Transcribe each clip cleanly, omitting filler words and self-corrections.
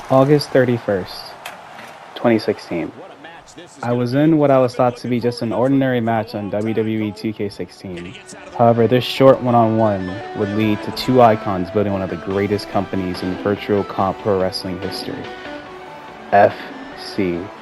August 31st, 2016. I was in what I was thought to be just an ordinary match on WWE 2K16. However, this short one-on-one would lead to two icons building one of the greatest companies in virtual comp pro wrestling history. FCW.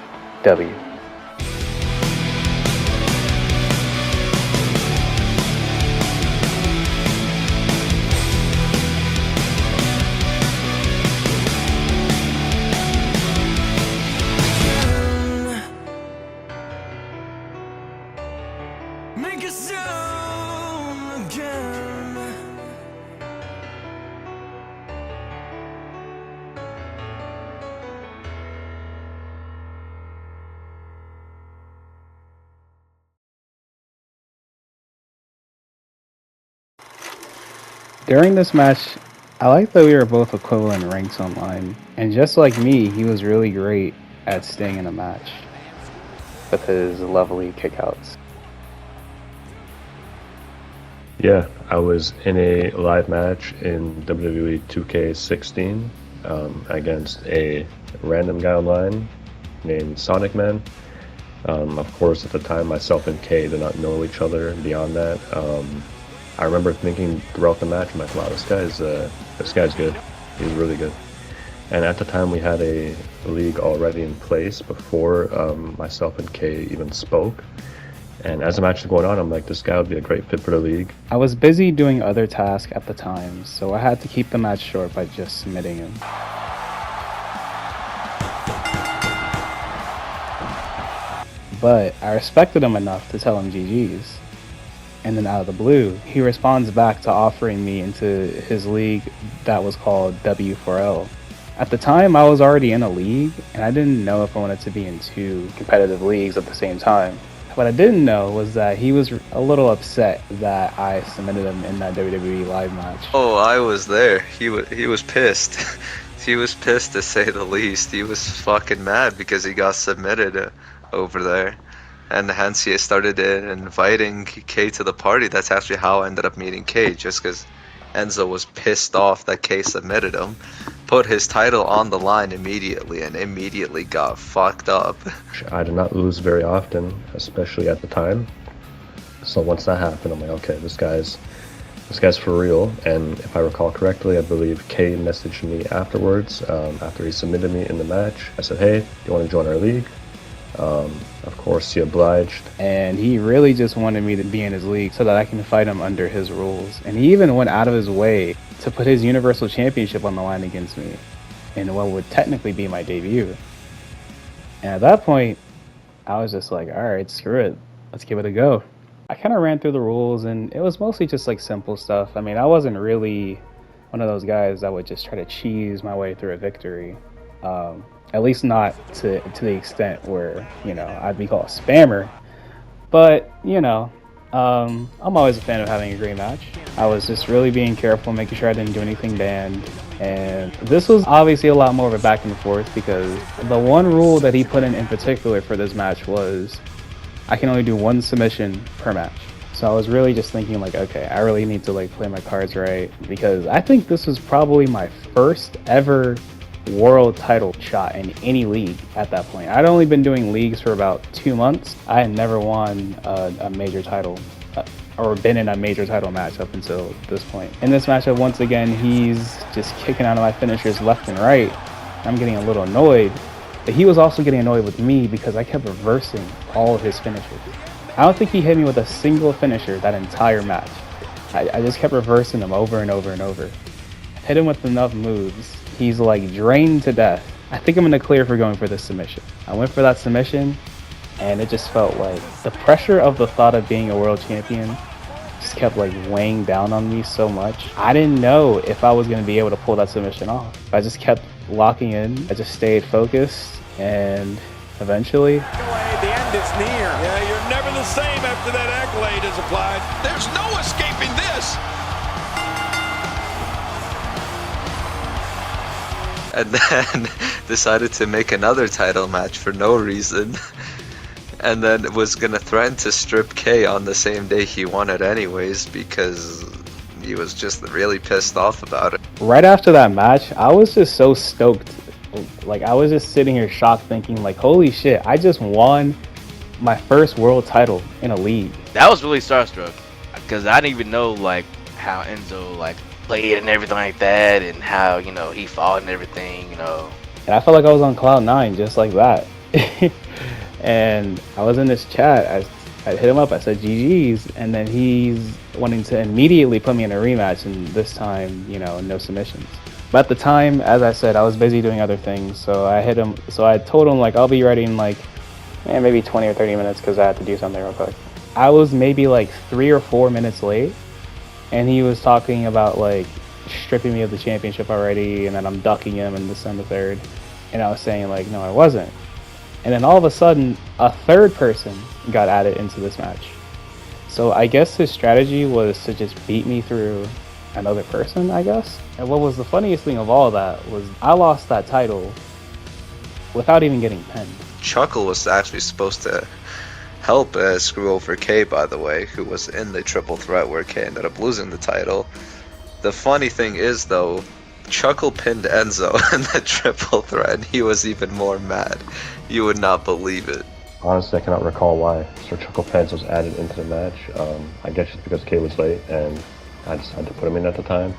During this match, I like that we were both equivalent ranks online, and just like me, he was really great at staying in a match with his lovely kickouts. Yeah, I was in a live match in WWE 2K16 against a random guy online named Sonic Man. Of course, at the time, myself and Kay did not know each other beyond that. I remember thinking throughout the match, I'm like, wow, this guy's good. He's really good. And at the time, we had a league already in place before myself and Kay even spoke. And as the match was going on, I'm like, this guy would be a great fit for the league. I was busy doing other tasks at the time, so I had to keep the match short by just submitting him. But I respected him enough to tell him GG's. And then out of the blue, he responds back to offering me into his league that was called W4L. At the time, I was already in a league, and I didn't know if I wanted to be in two competitive leagues at the same time. What I didn't know was that he was a little upset that I submitted him in that WWE live match. Oh, I was there. He was pissed. He was pissed to say the least. He was fucking mad because he got submitted over there. And hence he started inviting Kay to the party. That's actually how I ended up meeting Kay, just because Enzo was pissed off that Kay submitted him, put his title on the line immediately, and immediately got fucked up. I did not lose very often, especially at the time. So once that happened, I'm like, okay, this guy's for real. And if I recall correctly, I believe Kay messaged me afterwards, after he submitted me in the match. I said, hey, you want to join our league? Of course, he obliged. And he really just wanted me to be in his league so that I can fight him under his rules. And he even went out of his way to put his Universal Championship on the line against me in what would technically be my debut. And at that point, I was just like, alright, screw it. Let's give it a go. I kind of ran through the rules, and it was mostly just like simple stuff. I mean, I wasn't really one of those guys that would just try to cheese my way through a victory. At least not to the extent where, I'd be called a spammer. But, I'm always a fan of having a great match. I was just really being careful, making sure I didn't do anything banned. And this was obviously a lot more of a back and forth, because the one rule that he put in particular for this match was I can only do one submission per match. So I was really just thinking like, okay, I really need to play my cards right, because I think this was probably my first ever world title shot in any league at that point. I'd only been doing leagues for about 2 months. I had never won a major title or been in a major title match up until this point. In this matchup, once again, he's just kicking out of my finishers left and right. I'm getting a little annoyed, but he was also getting annoyed with me because I kept reversing all of his finishes. I don't think he hit me with a single finisher that entire match. I just kept reversing him over and over and over. Hit him with enough moves. He's drained to death. I think I'm gonna clear for going for this submission. I went for that submission, and it just felt like the pressure of the thought of being a world champion just kept weighing down on me so much. I didn't know if I was gonna be able to pull that submission off. I just kept locking in. I just stayed focused, and eventually, the end is near. Yeah, you're never the same after that accolade is applied. There's no escaping this. And then decided to make another title match for no reason. And then was gonna threaten to strip Kay on the same day he won it anyways, because he was just really pissed off about it. Right after that match, I was just so stoked Like, I was just sitting here shocked thinking, like, holy shit, I just won my first world title in a league. That was really starstruck, because I didn't even know, like, how Enzo, like, played and everything like that, and how, you know, he fought and everything, you know. And I felt like I was on cloud 9 just like that. And I was in this chat, I hit him up, I said GG's, and then he's wanting to immediately put me in a rematch, and this time, you know, no submissions. But at the time, as I said, I was busy doing other things, so I told him, like, I'll be ready in, like, maybe 20 or 30 minutes, because I had to do something real quick. I was maybe, like, 3 or 4 minutes late, and he was talking about, like, stripping me of the championship already, and then I'm ducking him in December 3rd, and I was saying, like, no, I wasn't. And then all of a sudden, a third person got added into this match. So I guess his strategy was to just beat me through another person, I guess. And what was the funniest thing of all that was I lost that title without even getting pinned. Chuckle was actually supposed to help screw over K, by the way, who was in the triple threat where K ended up losing the title. The funny thing is, though, Chuckle pinned Enzo in the triple threat, and he was even more mad. You would not believe it. Honestly, I cannot recall why Sir Chuckle Pants was added into the match. I guess it's because Kay was late, and I decided to put him in at the time.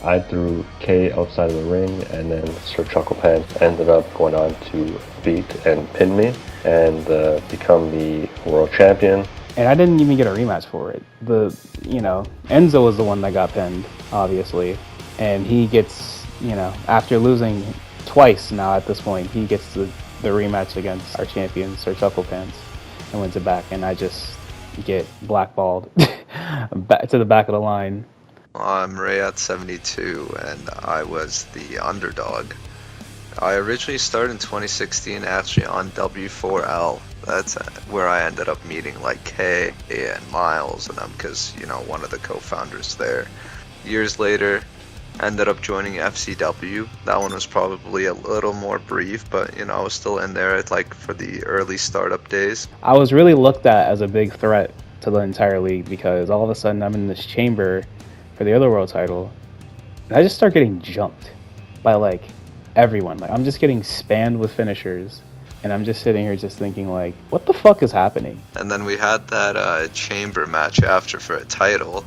I threw Kay outside of the ring, and then Sir Chuckle Pants ended up going on to beat and pin me, and become the world champion. And I didn't even get a rematch for it. Enzo was the one that got pinned, obviously. And he gets, after losing twice now at this point, he gets the rematch against our champion, Sir Chuckle Pants, and wins it back. And I just get blackballed back to the back of the line. I'm Rayat 72, and I was the underdog. I originally started in 2016 actually on W4L. That's where I ended up meeting like Kay and Miles and them, because, one of the co-founders there. Years later, ended up joining FCW. That one was probably a little more brief, but I was still in there for the early startup days. I was really looked at as a big threat to the entire league, because all of a sudden I'm in this chamber for the other world title, and I just start getting jumped by everyone. I'm just getting spammed with finishers, and I'm just sitting here just thinking, what the fuck is happening? And then we had that chamber match after for a title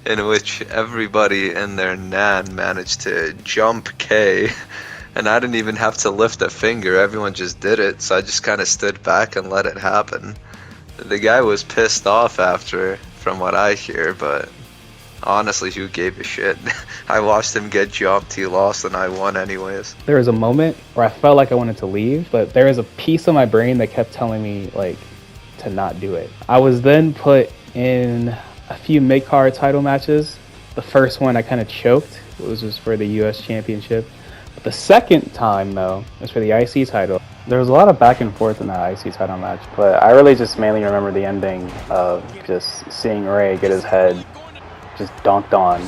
in which everybody and their nan managed to jump K, and I didn't even have to lift a finger. Everyone just did it, so I just kind of stood back and let it happen. The guy was pissed off after, from what I hear, but honestly, who gave a shit? I watched him get jumped, he lost, and I won anyways. There was a moment where I felt like I wanted to leave, but there was a piece of my brain that kept telling me, to not do it. I was then put in a few mid-card title matches. The first one I kind of choked. It was just for the US Championship. But the second time, though, was for the IC title. There was a lot of back and forth in that IC title match, but I really just mainly remember the ending of just seeing Ray get his head just dunked on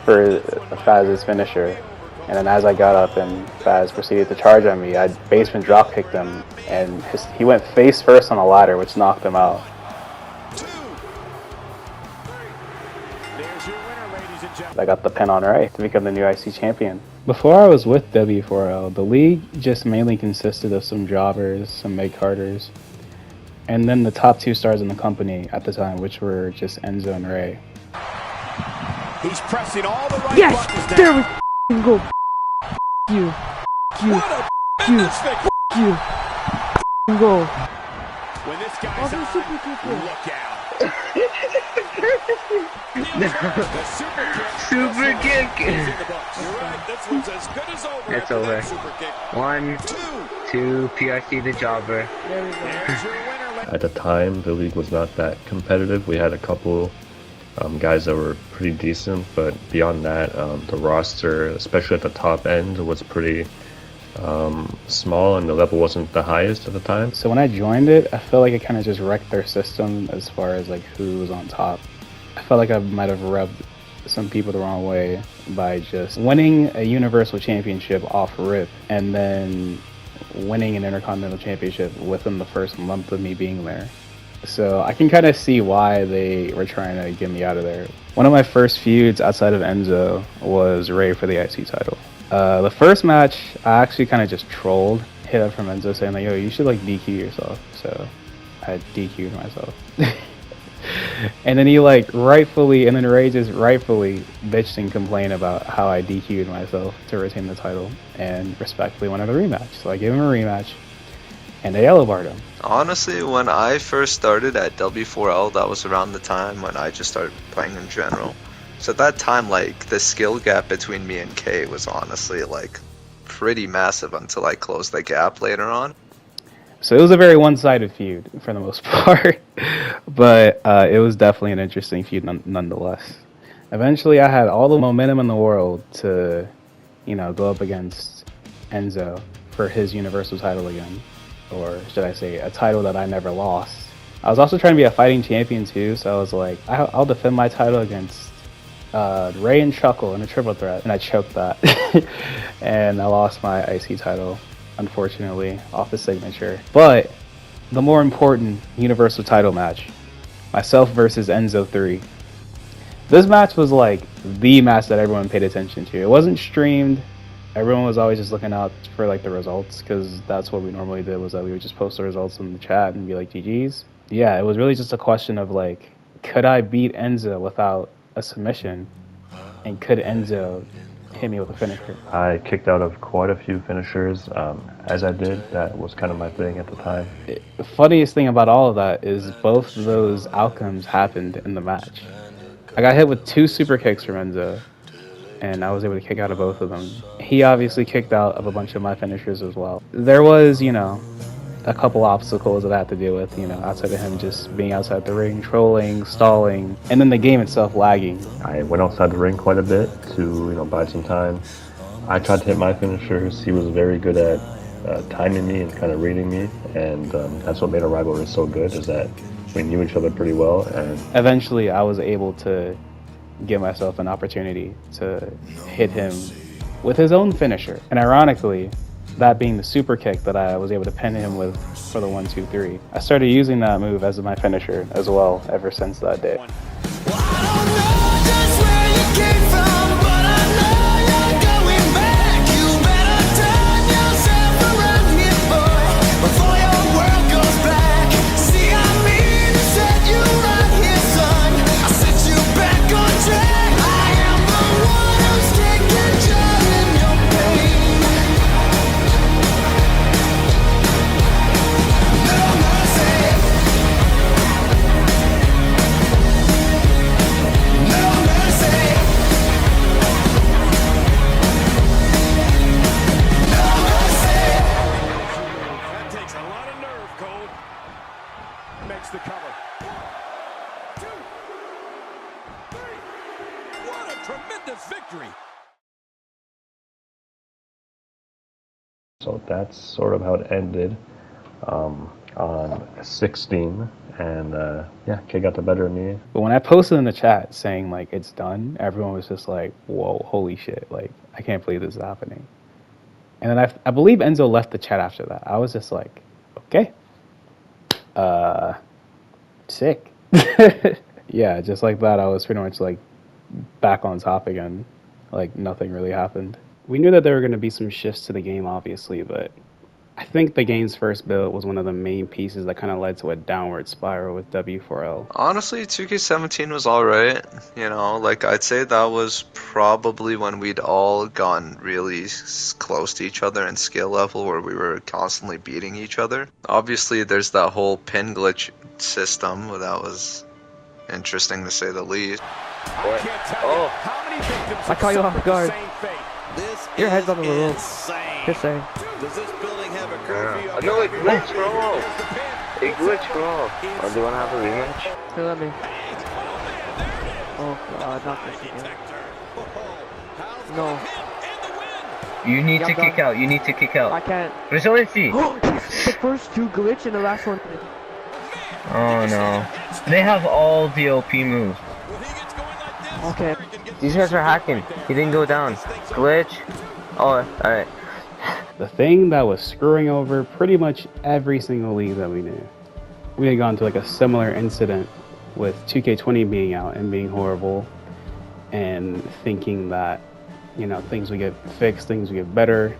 for Faz's finisher. And then as I got up and Faz proceeded to charge on me, I basement drop kicked him, and he went face first on a ladder, which knocked him out. I got the pin on Ray to become the new IC champion. Before I was with W4L, the league just mainly consisted of some jobbers, some mid-carders, and then the top 2 stars in the company at the time, which were just Enzo and Ray. He's pressing all the right buttons now. There we go. You. Go. When this guy's on, super kick. look out. The super kick. Is in the books. You're right. This one's as good as over. It's over. That super kick. 1, 2, PRC the jobber. There we go. There's your winner. At the time, the league was not that competitive. We had a couple guys that were pretty decent, but beyond that, the roster, especially at the top end, was pretty small, and the level wasn't the highest at the time. So when I joined it, I felt like it kind of just wrecked their system as far as who was on top. I felt like I might have rubbed some people the wrong way by just winning a Universal Championship off rip and then winning an Intercontinental Championship within the first month of me being there. So I can kind of see why they were trying to get me out of there. One of my first feuds outside of Enzo was Ray for the IC title. The first match, I actually kind of just trolled, hit up from Enzo saying like, yo, you should like DQ yourself. So I DQ'd myself. And then he like rightfully, and then Ray just rightfully bitched and complained about how I DQ'd myself to retain the title and respectfully wanted a rematch. So I gave him a rematch and they yellow barred him. Honestly, when I first started at W4L, that was around the time when I just started playing in general. So at that time, like, the skill gap between me and Kay was honestly, like, pretty massive until I closed the gap later on. So it was a very one-sided feud for the most part, but it was definitely an interesting feud nonetheless. Eventually, I had all the momentum in the world to, you know, go up against Enzo for his Universal title again, or should I say, a title that I never lost. I was also trying to be a fighting champion too, so I was like, I'll defend my title against Ray and Chuckle in a triple threat, and I choked that, and I lost my IC title. Unfortunately, off the signature. But the more important Universal title match, myself versus Enzo III. This match was like the match that everyone paid attention to. It wasn't streamed. Everyone was always just looking out for like the results, because that's what we normally did, was that we would just post the results in the chat and be like, GG's. Yeah, it was really just a question of like, could I beat Enzo without a submission? And could Enzo hit me with a finisher? I kicked out of quite a few finishers. As I did, that was kind of my thing at the time. The funniest thing about all of that is both of those outcomes happened in the match. I got hit with 2 super kicks from Enzo, and I was able to kick out of both of them. He obviously kicked out of a bunch of my finishers as well. There was, you know, a couple obstacles that I had to deal with, you know, outside of him just being outside the ring, trolling, stalling, and then the game itself lagging. I went outside the ring quite a bit to, you know, buy some time. I tried to hit my finishers. He was very good at timing me and kind of reading me, and that's what made our rivalry so good, is that we knew each other pretty well. And eventually I was able to give myself an opportunity to hit him with his own finisher, and ironically, that being the super kick that I was able to pin him with for the 1-2-3. I started using that move as my finisher as well ever since that day. So that's sort of how it ended on 16, and yeah, Kay got the better of me. But when I posted in the chat saying like it's done, everyone was just like, whoa, holy shit, like I can't believe this is happening. And then I believe Enzo left the chat after that. I was just like, okay, sick. Yeah, just like that, I was pretty much like back on top again, like nothing really happened. We knew that there were going to be some shifts to the game, obviously, but I think the game's first build was one of the main pieces that kind of led to a downward spiral with W4L. Honestly, 2K17 was alright, you know, like I'd say that was probably when we'd all gotten really close to each other in skill level, where we were constantly beating each other. Obviously, there's that whole pin glitch system, that was interesting to say the least. What? Oh, I caught you off guard. Your head's on the roof. Just saying. Does this building have a curfew? No, it glitched, bro. It glitched, bro. Oh, do you want to have a rematch? Here, let me. Oh, God, not this again. No. You need to kick out. You need to kick out. I can't. Resiliency. The first 2 glitch and the last one. Oh, no. They have all the OP moves. Okay. These guys are hacking. He didn't go down. Glitch. Oh, alright. The thing that was screwing over pretty much every single league that we knew. We had gone to like a similar incident with 2K20 being out and being horrible, and thinking that you know, things would get fixed, things would get better.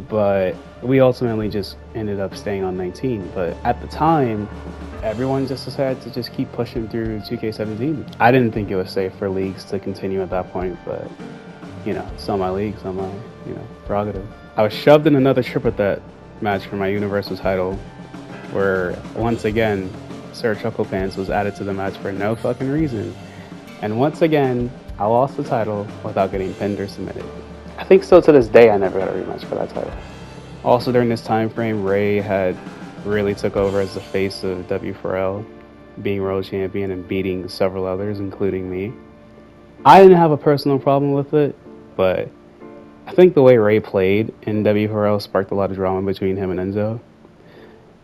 But we ultimately just ended up staying on 19. But at the time, everyone just decided to just keep pushing through 2K17. I didn't think it was safe for leagues to continue at that point, but, you know, it's not my league, it's not my, you know, prerogative. I was shoved in another triple threat match for my Universal title, where once again, Sir Chuckle Pants was added to the match for no fucking reason. And once again, I lost the title without getting pinned or submitted. I think still to this day I never got a rematch for that title. Also during this time frame, Ray had really took over as the face of W4L, being world champion and beating several others, including me. I didn't have a personal problem with it, but I think the way Ray played in W4L sparked a lot of drama between him and Enzo.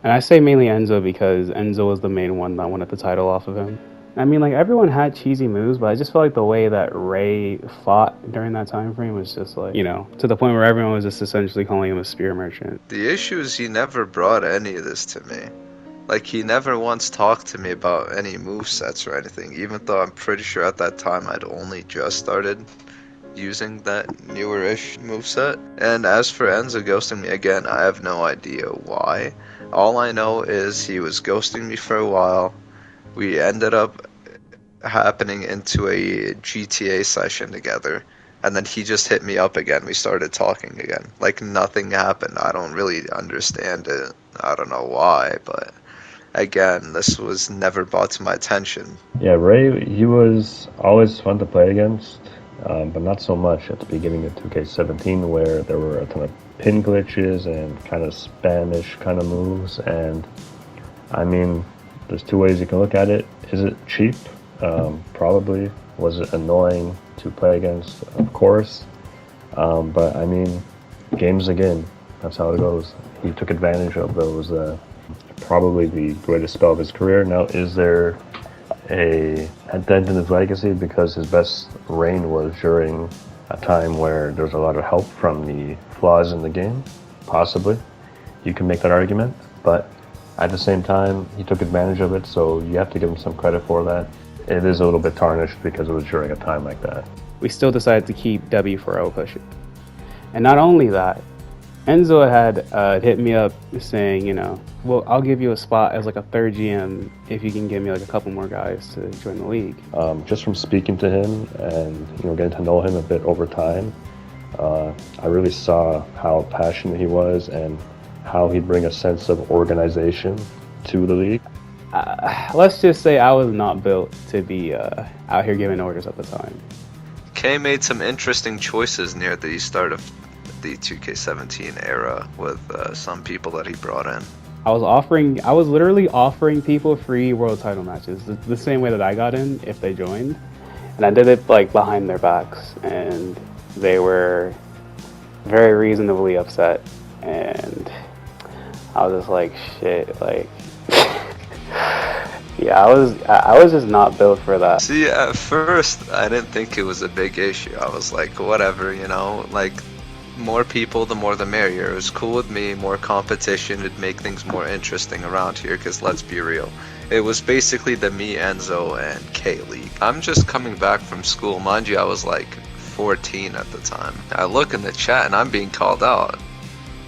And I say mainly Enzo because Enzo was the main one that wanted the title off of him. I mean, like, everyone had cheesy moves, but I just felt like the way that Ray fought during that time frame was just like, you know, to the point where everyone was just essentially calling him a spear merchant. The issue is he never brought any of this to me. Like, he never once talked to me about any movesets or anything, even though I'm pretty sure at that time I'd only just started using that newer-ish moveset. And as for Enzo ghosting me again, I have no idea why. All I know is he was ghosting me for a while. We ended up happening into a GTA session together, and then he just hit me up again. We started talking again. Like, nothing happened. I don't really understand it. I don't know why, but again, this was never brought to my attention. Yeah, Ray, he was always fun to play against, but not so much at the beginning of 2K17, where there were a ton of pin glitches and kind of Spanish kind of moves. And I mean, there's two ways you can look at it. Is it cheap? Probably. Was it annoying to play against? Of course. But I mean, game's a game. That's how it goes. He took advantage of those, probably the greatest spell of his career. Now, is there a dent in his legacy because his best reign was during a time where there was a lot of help from the flaws in the game? Possibly. You can make that argument, but at the same time, he took advantage of it, so you have to give him some credit for that. It is a little bit tarnished because it was during a time like that. We still decided to keep W4L pushing. And not only that, Enzo had hit me up saying, you know, well, I'll give you a spot as like a third GM if you can give me like a couple more guys to join the league. Just from speaking to him and, you know, getting to know him a bit over time, I really saw how passionate he was and how he'd bring a sense of organization to the league. Let's just say I was not built to be out here giving orders at the time. Kay made some interesting choices near the start of the 2K17 era with some people that he brought in. I was literally offering people free world title matches, the same way that I got in if they joined. And I did it like behind their backs, and they were very reasonably upset. And I was just like, shit, like, yeah, I was just not built for that. See, at first, I didn't think it was a big issue. I was like, whatever, you know, like, more people, the more the merrier. It was cool with me, more competition, it'd make things more interesting around here, because let's be real. It was basically the me, Enzo, and K League. I'm just coming back from school. Mind you, I was like 14 at the time. I look in the chat and I'm being called out.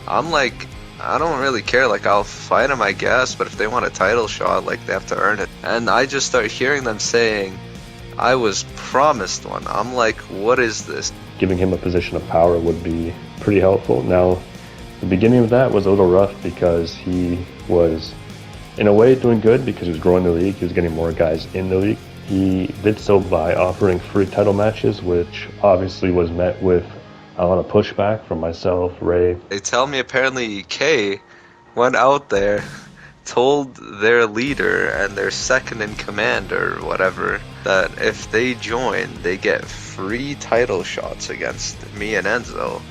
I'm like, I don't really care, like, I'll fight them, I guess, but if they want a title shot, like, they have to earn it. And I just start hearing them saying, I was promised one. I'm like, what is this? Giving him a position of power would be pretty helpful. Now, the beginning of that was a little rough because he was, in a way, doing good because he was growing the league. He was getting more guys in the league. He did so by offering free title matches, which obviously was met with a lot of pushback from myself, Ray. They tell me apparently Kay went out there, told their leader and their second in command or whatever that if they join, they get free title shots against me and Enzo.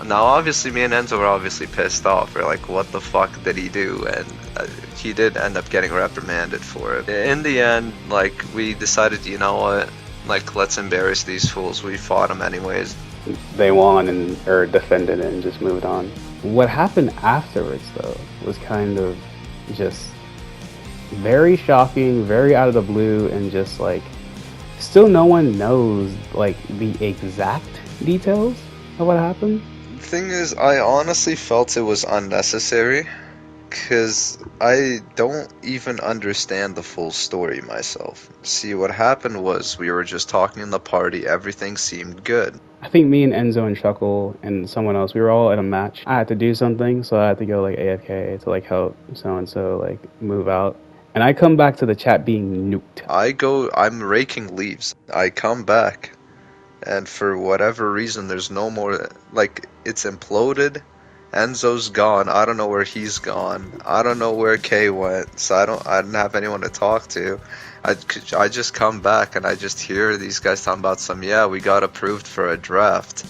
Now, obviously, me and Enzo were obviously pissed off. We're like, what the fuck did he do? And he did end up getting reprimanded for it. In the end, like, we decided, you know what? Like, let's embarrass these fools. We fought them anyways. They won or defended it and just moved on. What happened afterwards, though, was kind of just very shocking, very out of the blue, and just like still no one knows like the exact details of what happened. The thing is, I honestly felt it was unnecessary, because I don't even understand the full story myself. See, what happened was we were just talking in the party, everything seemed good. I think me and Enzo and Chuckle and someone else, we were all at a match. I had to do something, so I had to go like AFK to like help so-and-so like move out. And I come back to the chat being nuked. I'm raking leaves. I come back, and for whatever reason, there's no more, like, it's imploded. Enzo's gone. I don't know where he's gone. I don't know where Kay went, so I didn't have anyone to talk to. I just come back and I just hear these guys talking about we got approved for a draft,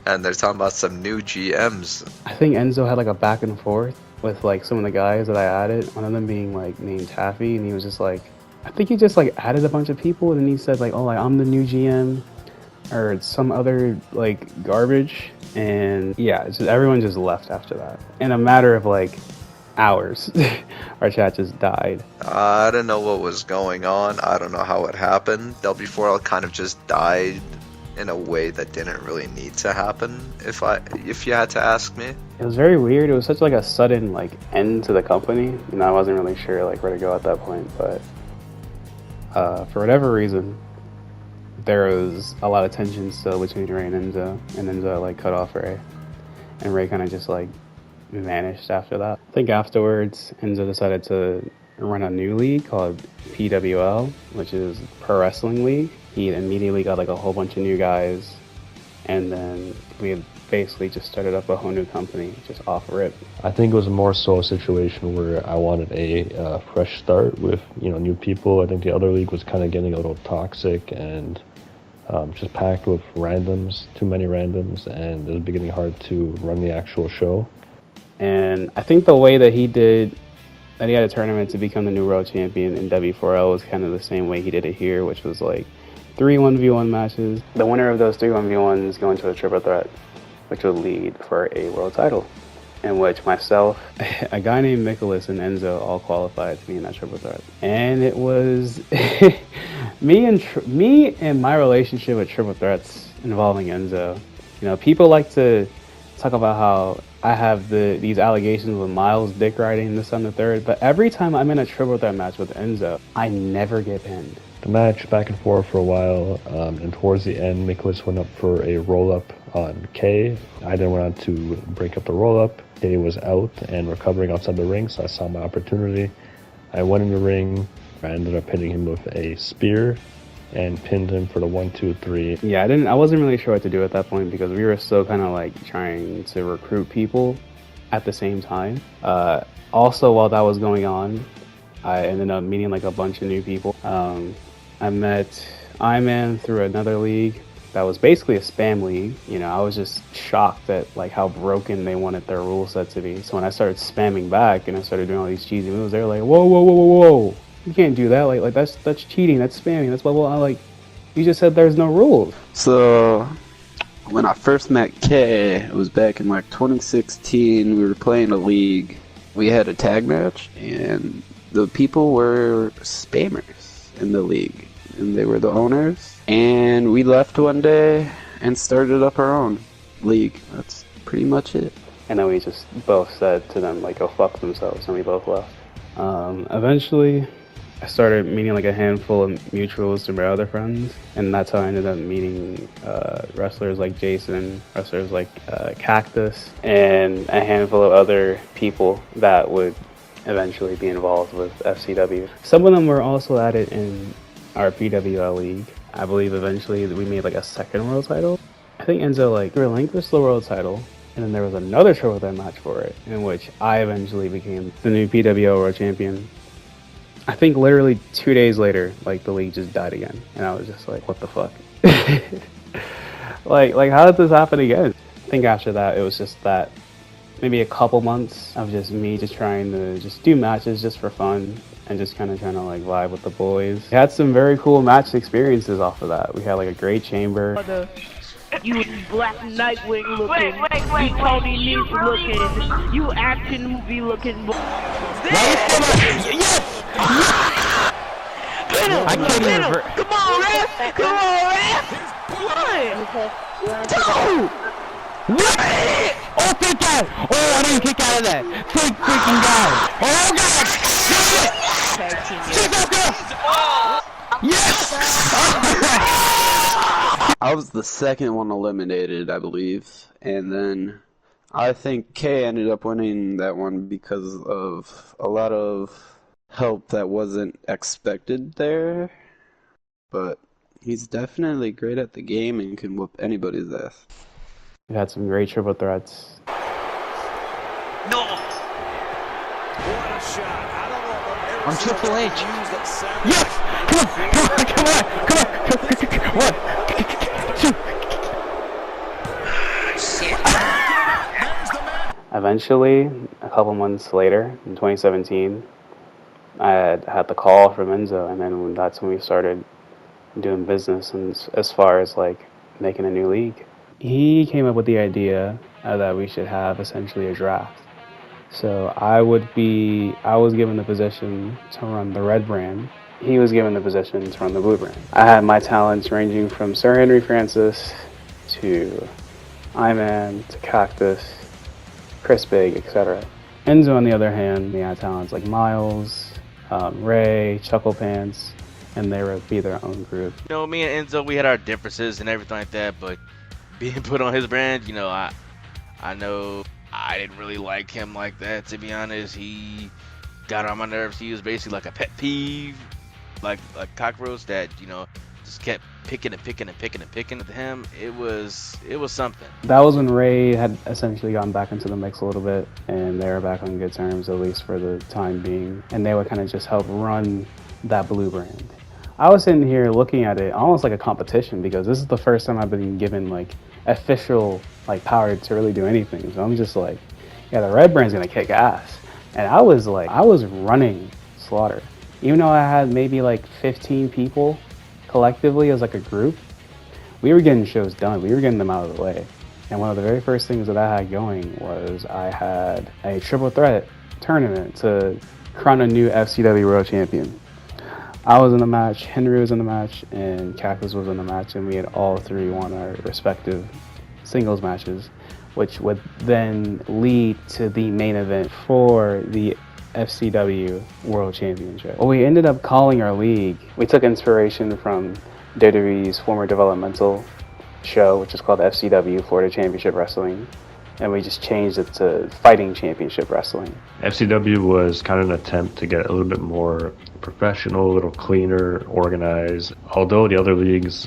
and they're talking about some new GMs. I think Enzo had like a back and forth with like some of the guys that I added, one of them being like named Taffy, and he was just like, I think he just like added a bunch of people, and then he said like, oh, like I'm the new GM, or some other like garbage, and yeah, it's just, everyone just left after that. In a matter of like hours, our chat just died. I don't know what was going on. I don't know how it happened. W4L kind of just died in a way that didn't really need to happen, if you had to ask me. It was very weird. It was such like a sudden like end to the company. You know, I wasn't really sure like where to go at that point, but for whatever reason, there was a lot of tension still between Ray and Enzo like cut off Ray, and Ray kind of just like vanished after that. I think afterwards, Enzo decided to run a new league called PWL, which is Pro Wrestling League. He immediately got like a whole bunch of new guys, and then we had basically just started up a whole new company just off rip. I think it was more so a situation where I wanted a fresh start with new people. I think the other league was kind of getting a little toxic and just packed with randoms, too many randoms, and it was beginning hard to run the actual show. And I think the way that he had a tournament to become the new world champion in W4L was kind of the same way he did it here, which was like 3 1v1 matches. The winner of those 3 1v1s go into a triple threat, which would lead for a world title, in which myself, a guy named Nicholas, and Enzo all qualified to be in that triple threat. And it was me and my relationship with triple threats involving Enzo. You know, people like to talk about how I have these allegations with Miles dick riding this on the third, but every time I'm in a triple threat match with Enzo, I never get pinned. The match back and forth for a while, and towards the end, Nicholas went up for a roll-up on Kay. I then went on to break up the roll-up. Kay was out and recovering outside the ring, so I saw my opportunity. I went in the ring. I ended up hitting him with a spear and pinned him for the 1, 2, 3. Yeah, I wasn't really sure what to do at that point because we were still kind of like trying to recruit people at the same time. Also, while that was going on, I ended up meeting like a bunch of new people. I met Iman through another league that was basically a spam league. You know, I was just shocked at like how broken they wanted their rule set to be. So when I started spamming back and I started doing all these cheesy moves, they were like, whoa, whoa, whoa, whoa, whoa. You can't do that. Like that's cheating. That's spamming. That's blah, blah, blah. Like, you just said there's no rules. So when I first met Kay, it was back in like 2016. We were playing a league. We had a tag match, and the people were spammers in the league, and they were the owners. And we left one day and started up our own league. That's pretty much it. And then we just both said to them, like, go fuck themselves, and we both left. Eventually, I started meeting like a handful of mutuals to my other friends, and that's how I ended up meeting wrestlers like Jason, wrestlers like Cactus, and a handful of other people that would eventually be involved with FCW. Some of them were also added in our PWL league. I believe eventually we made like a second world title. I think Enzo like relinquished the world title, and then there was another triple threat match for it, in which I eventually became the new PWL world champion. I think literally 2 days later, like the league just died again, and I was just like, what the fuck? like how did this happen again? I think after that, it was just that maybe a couple months of just me just trying to just do matches just for fun and just kind of trying to like vibe with the boys. We had some very cool match experiences off of that. We had like a great chamber. You Black Nightwing looking, you Tony Nese looking, you action movie looking. I can't even. Come on, Ref! Come on, man! One! Two! What? Oh, kick out! Oh, I didn't kick out of that! Thank freaking God! Oh, God! Yes! I was the second one eliminated, I believe, and then I think Kay ended up winning that one because of a lot of help that wasn't expected there, but he's definitely great at the game and can whoop anybody's ass. We've had some great triple threats. No! What a shot. I don't know if I've ever I'm seen Triple a H. use that sound. Yes! Come on! Eventually, a couple months later, in 2017, I had the call from Enzo, and then that's when we started doing business, and as far as like making a new league. He came up with the idea that we should have essentially a draft. So I was given the position to run the red brand. He was given the position to run the blue brand. I had my talents ranging from Sir Henry Francis to Iman to Cactus, Chris Big, etc. Enzo, on the other hand, he had talents like Miles, Ray, Chuckle Pants, and they would be their own group. You know, me and Enzo, we had our differences and everything like that, but being put on his brand, you know, I know I didn't really like him like that, to be honest. He got on my nerves. He was basically like a pet peeve, like a cockroach that, you know, just kept picking at him. It was something. That was when Ray had essentially gotten back into the mix a little bit, and they were back on good terms, at least for the time being, and they would kind of just help run that blue brand. I was sitting here looking at it almost like a competition, because this is the first time I've been given like official like power to really do anything. So I'm just like, yeah, the red brand's gonna kick ass. And I was running Slaughter. Even though I had maybe like 15 people collectively as like a group, we were getting shows done. We were getting them out of the way. And one of the very first things that I had going was I had a triple threat tournament to crown a new FCW World Champion. I was in the match, Henry was in the match, and Cactus was in the match, and we had all three won our respective singles matches, which would then lead to the main event for the FCW World Championship. What we ended up calling our league, we took inspiration from WWE's former developmental show, which is called FCW Florida Championship Wrestling, and we just changed it to Fighting Championship Wrestling. FCW was kind of an attempt to get a little bit more professional, a little cleaner, organized. Although the other leagues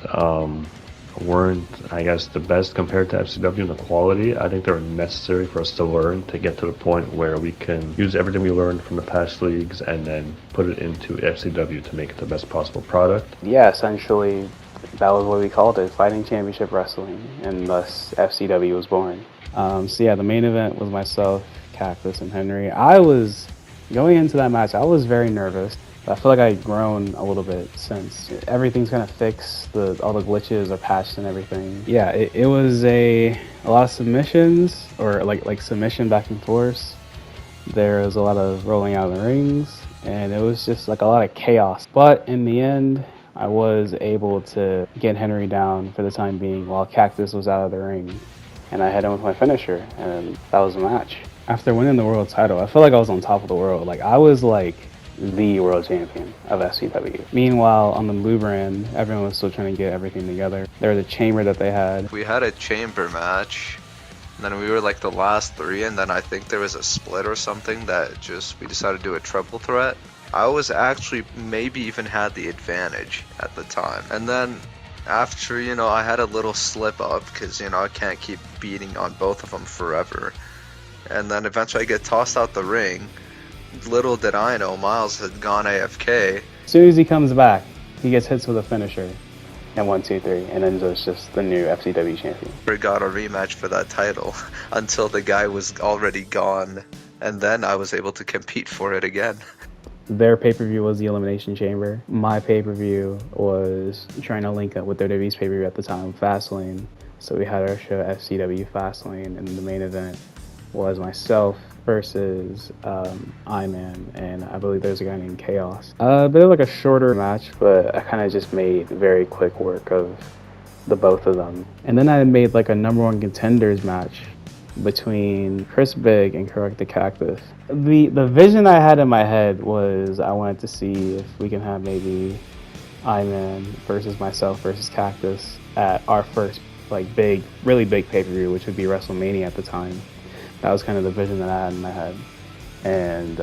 weren't, I guess, the best compared to FCW in the quality, I think they were necessary for us to learn to get to the point where we can use everything we learned from the past leagues and then put it into FCW to make it the best possible product. Yeah, essentially, that was what we called it, Fighting Championship Wrestling, and thus FCW was born. So yeah, the main event was myself, Cactus, and Henry. I was, going into that match, I was very nervous. I feel like I've grown a little bit since. Everything's kind of fixed, all the glitches are patched and everything. Yeah, it was a lot of submissions, or like submission back and forth. There was a lot of rolling out of the rings, and it was just like a lot of chaos. But in the end, I was able to get Henry down for the time being while Cactus was out of the ring. And I hit him with my finisher, and that was the match. After winning the world title, I feel like I was on top of the world. Like, I was like the world champion of FCW. Meanwhile, on the blue brand, everyone was still trying to get everything together. There was a chamber that they had. We had a chamber match, and then we were like the last three, and then I think there was a split or something that we decided to do a triple threat. I was actually maybe even had the advantage at the time. And then after, you know, I had a little slip up because, you know, I can't keep beating on both of them forever. And then eventually I get tossed out the ring. Little did I know, Miles had gone AFK. As soon as he comes back, he gets hits with a finisher. And 1, 2, 3, and Enzo's just the new FCW champion. We got a rematch for that title until the guy was already gone. And then I was able to compete for it again. Their pay-per-view was the Elimination Chamber. My pay-per-view was trying to link up with WWE's pay-per-view at the time, Fastlane. So we had our show FCW Fastlane, and the main event was myself versus Iman, and I believe there's a guy named Chaos. But it was like a shorter match, but I kind of just made very quick work of the both of them. And then I made like a #1 contenders match between Chris Big and Correct the Cactus. The vision I had in my head was I wanted to see if we can have maybe Iman versus myself versus Cactus at our first like really big pay-per-view, which would be WrestleMania at the time. That was kind of the vision that I had in my head. And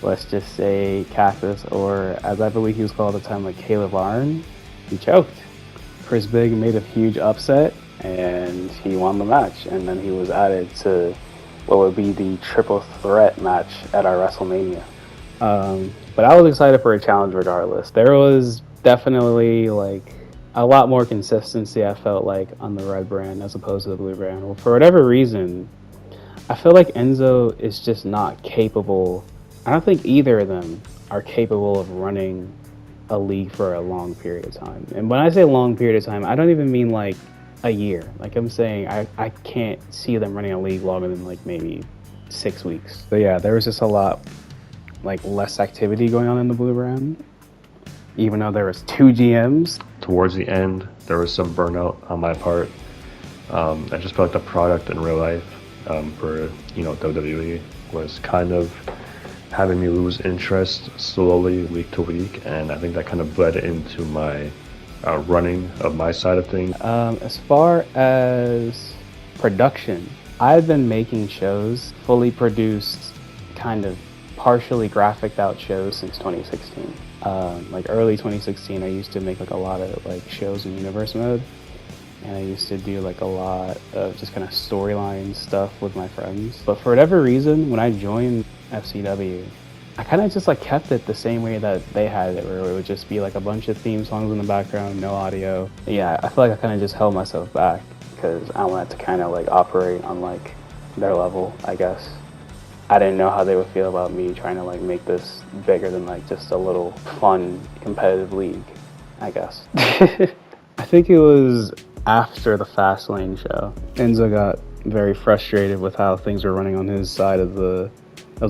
let's just say Cactus, or as I believe he was called at the time, like Caleb Arn, he choked. Chris Big made a huge upset, and he won the match. And then he was added to what would be the triple threat match at our WrestleMania. But I was excited for a challenge regardless. There was definitely like a lot more consistency, I felt like, on the red brand as opposed to the blue brand. Well, for whatever reason, I feel like Enzo is just not capable. I don't think either of them are capable of running a league for a long period of time. And when I say long period of time, I don't even mean like a year. Like I'm saying, I can't see them running a league longer than like maybe 6 weeks. So yeah, there was just a lot like less activity going on in the blue brand, even though there was 2 GMs. Towards the end, there was some burnout on my part. I just felt like the product in real life for WWE was kind of having me lose interest slowly week to week, and I think that kind of bled into my running of my side of things. As far as production, I've been making shows, fully produced, kind of partially graphic out shows since 2016. Like early 2016, I used to make like a lot of like shows in universe mode, and I used to do like a lot of just kind of storyline stuff with my friends. But for whatever reason, when I joined FCW, I kind of just like kept it the same way that they had it, where it would just be like a bunch of theme songs in the background, no audio. Yeah, I feel like I kind of just held myself back because I wanted to kind of like operate on like their level, I guess. I didn't know how they would feel about me trying to like make this bigger than like just a little fun competitive league, I guess. I think it was after the Fastlane show, Enzo got very frustrated with how things were running on his side of the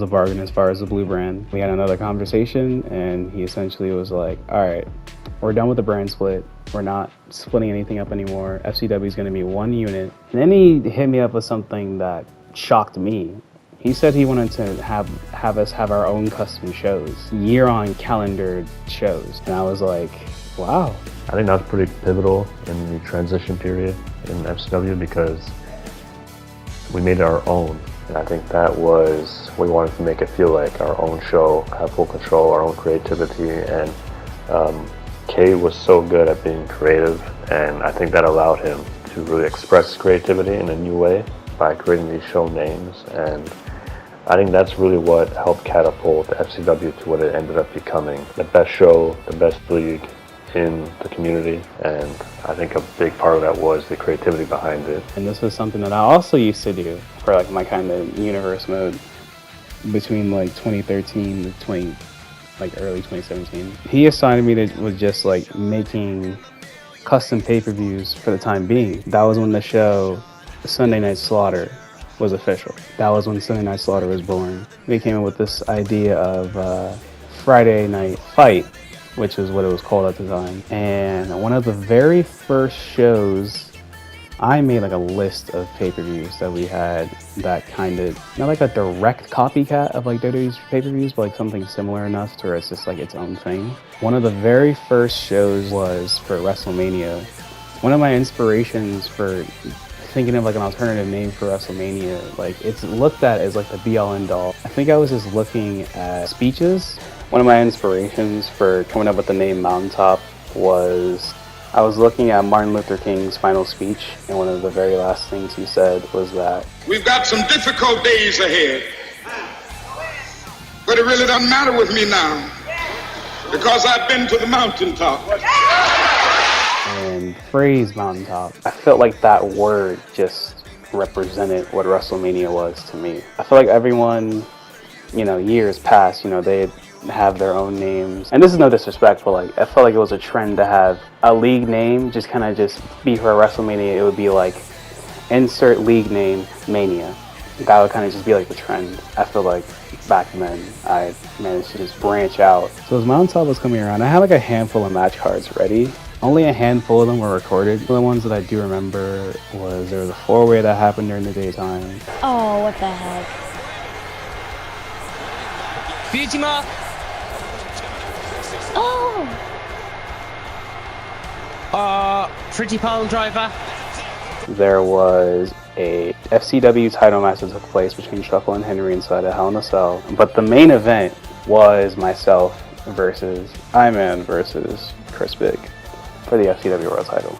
bargain as far as the blue brand. We had another conversation, and he essentially was like, all right, we're done with the brand split. We're not splitting anything up anymore. FCW is going to be one unit. And then he hit me up with something that shocked me. He said he wanted to have us have our own custom shows, year-on calendared shows. And I was like, wow. I think that was pretty pivotal in the transition period in FCW because we made it our own. And I think that was, we wanted to make it feel like our own show, have full control, our own creativity. And Kay was so good at being creative, and I think that allowed him to really express creativity in a new way by creating these show names. And I think that's really what helped catapult FCW to what it ended up becoming. The best show, the best league in the community, and I think a big part of that was the creativity behind it. And this was something that I also used to do for like my kind of universe mode between like 2013 to early 2017. He assigned me to was just like making custom pay-per-views for the time being. That was when the show Sunday Night Slaughter was official. That was when Sunday Night Slaughter was born. We came up with this idea of Friday Night Fight, which is what it was called at the time. And one of the very first shows, I made like a list of pay-per-views that we had that kind of, not like a direct copycat of like WWE's pay-per-views, but like something similar enough to where it's just like its own thing. One of the very first shows was for WrestleMania. One of my inspirations for thinking of like an alternative name for WrestleMania, like it's looked at as like the be-all end-all. I think I was just looking at speeches. One of my inspirations for coming up with the name Mountaintop was I was looking at Martin Luther King's final speech, and one of the very last things he said was that we've got some difficult days ahead, but it really doesn't matter with me now because I've been to the mountaintop. And the phrase Mountaintop, I felt like that word just represented what WrestleMania was to me. I feel like everyone, years past, they'd have their own names. And this is no disrespect, but like I felt like it was a trend to have a league name just kind of just be for a WrestleMania. It would be like insert league name Mania. that would kind of just be like the trend. I feel like back then I managed to just branch out. So as Mountaintop was coming around, I had like a handful of match cards ready. Only a handful of them were recorded. The ones that I do remember was there was a 4-way that happened during the daytime. Oh, what the heck. Beauty mark. Oh! Pretty pile driver. There was a FCW title match that took place between Shuffle and Henry inside a Hell in a Cell. But the main event was myself versus Iman versus Chris Big for the FCW World title.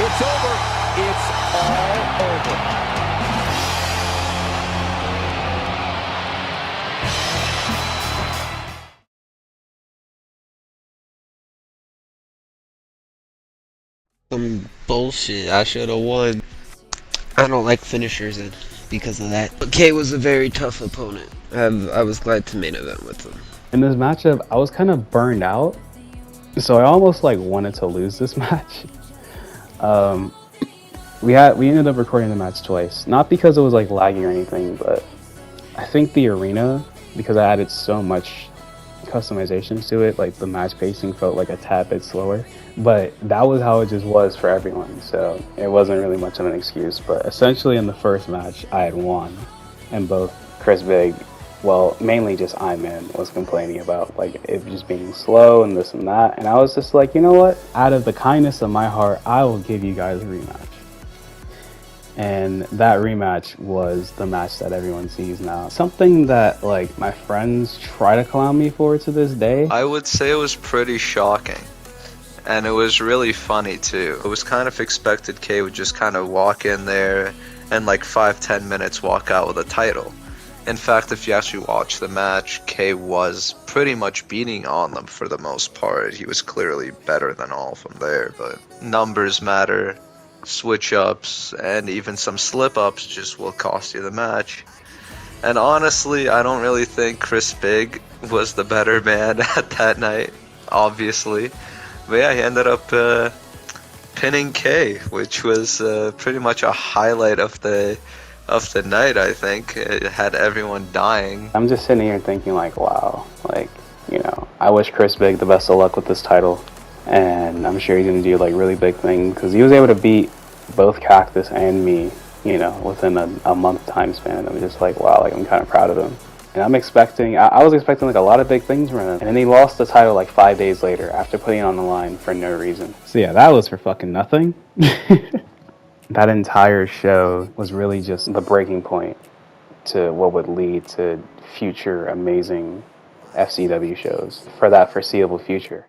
It's over. It's all over. Some bullshit. I should have won. I don't like finishers because of that. But K was a very tough opponent. I was glad to main event with him. In this matchup, I was kind of burned out, so I almost like wanted to lose this match. We ended up recording the match twice, not because it was like laggy or anything, but I think the arena, because I added so much customizations to it, like the match pacing felt like a tad bit slower, but that was how it just was for everyone, so it wasn't really much of an excuse. But essentially in the first match I had won, and both Chris Big, well, mainly just Iman, was complaining about like it just being slow and this and that, and I was just like, you know what, out of the kindness of my heart, I will give you guys a rematch. And that rematch was the match that everyone sees now. Something that like my friends try to clown me for to this day. I would say it was pretty shocking. And it was really funny too. It was kind of expected K would just kind of walk in there and like 5-10 minutes walk out with a title. In fact, if you actually watch the match, K was pretty much beating on them for the most part. He was clearly better than all of them there, but numbers matter. Switch ups and even some slip ups just will cost you the match. And honestly, I don't really think Chris Big was the better man at that night, obviously. But yeah, he ended up pinning K, which was pretty much a highlight of the night, I think. It had everyone dying. I'm just sitting here thinking like, wow, like, you know, I wish Chris Big the best of luck with this title. And I'm sure he's going to do like really big things, because he was able to beat both Cactus and me, you know, within a month time span. I'm just like, wow, like I'm kind of proud of him. And I'm expecting, I was expecting like a lot of big things from him. And then he lost the title like 5 days later after putting it on the line for no reason. So yeah, that was for fucking nothing. That entire show was really just the breaking point to what would lead to future amazing FCW shows for that foreseeable future.